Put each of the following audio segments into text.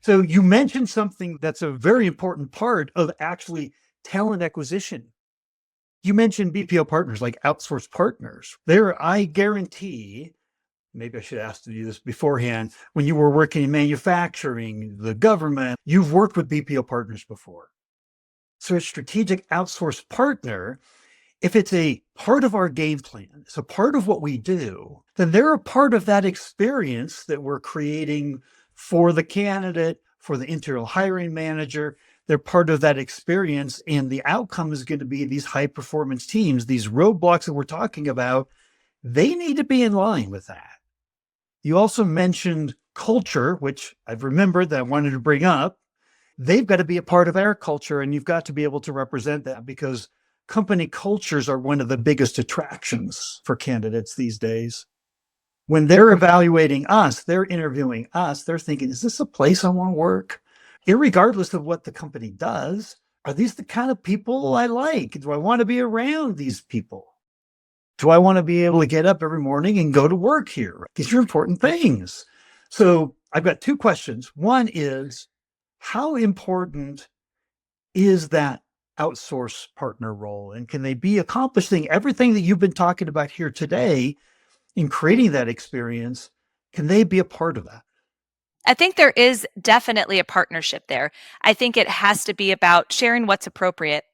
So you mentioned something that's a very important part of actually talent acquisition. You mentioned BPO partners like outsourced partners. There, I guarantee, maybe I should ask you this beforehand, when you were working in manufacturing, the government, you've worked with BPO partners before. So a strategic outsourced partner, if it's a part of our game plan, it's a part of what we do, then they're a part of that experience that we're creating for the candidate, for the internal hiring manager. They're part of that experience. And the outcome is going to be these high performance teams, these roadblocks that we're talking about, they need to be in line with that. You also mentioned culture, which I've remembered that I wanted to bring up. They've got to be a part of our culture, and you've got to be able to represent that because company cultures are one of the biggest attractions for candidates these days. When they're evaluating us, they're interviewing us, they're thinking, is this a place I want to work? Irregardless of what the company does, are these the kind of people I like? Do I want to be around these people? Do I want to be able to get up every morning and go to work here? These are important things. So I've got two questions. One is, how important is that outsource partner role? And can they be accomplishing everything that you've been talking about here today in creating that experience? Can they be a part of that? I think there is definitely a partnership there. I think it has to be about sharing what's appropriate.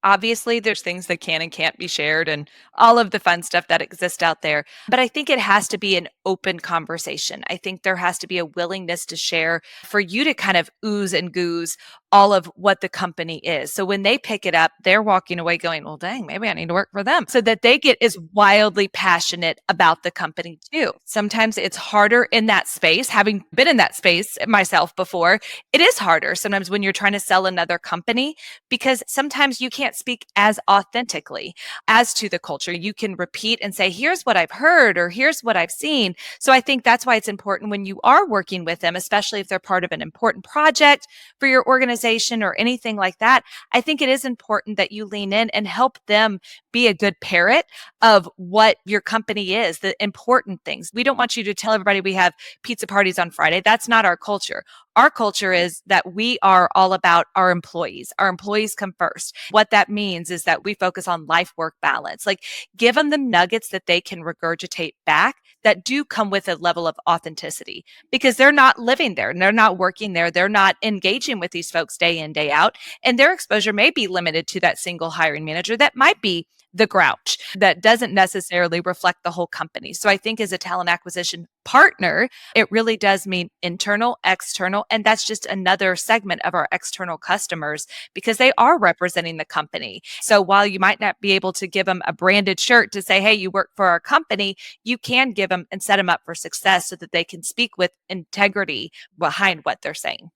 Obviously, there's things that can and can't be shared and all of the fun stuff that exists out there. But I think it has to be an open conversation. I think there has to be a willingness to share for you to kind of ooze and goose all of what the company is. So when they pick it up, they're walking away going, well, dang, maybe I need to work for them. So that they get as wildly passionate about the company too. Sometimes it's harder in that space. Having been in that space myself before, it is harder sometimes when you're trying to sell another company because sometimes you can't speak as authentically as to the culture. You can repeat and say, here's what I've heard or here's what I've seen. So I think that's why it's important when you are working with them, especially if they're part of an important project for your organization or anything like that. I think it is important that you lean in and help them be a good parrot of what your company is, the important things. We don't want you to tell everybody we have pizza parties on Friday. That's not our culture. Our culture is that we are all about our employees. Our employees come first. What that means is that we focus on life work balance. Like give them the nuggets that they can regurgitate back that do come with a level of authenticity because they're not living there and they're not working there. They're not engaging with these folks day in, day out. And their exposure may be limited to that single hiring manager that might be the grouch that doesn't necessarily reflect the whole company. So I think as a talent acquisition partner, it really does mean internal, external, and that's just another segment of our external customers because they are representing the company. So while you might not be able to give them a branded shirt to say, hey, you work for our company, you can give them and set them up for success so that they can speak with integrity behind what they're saying.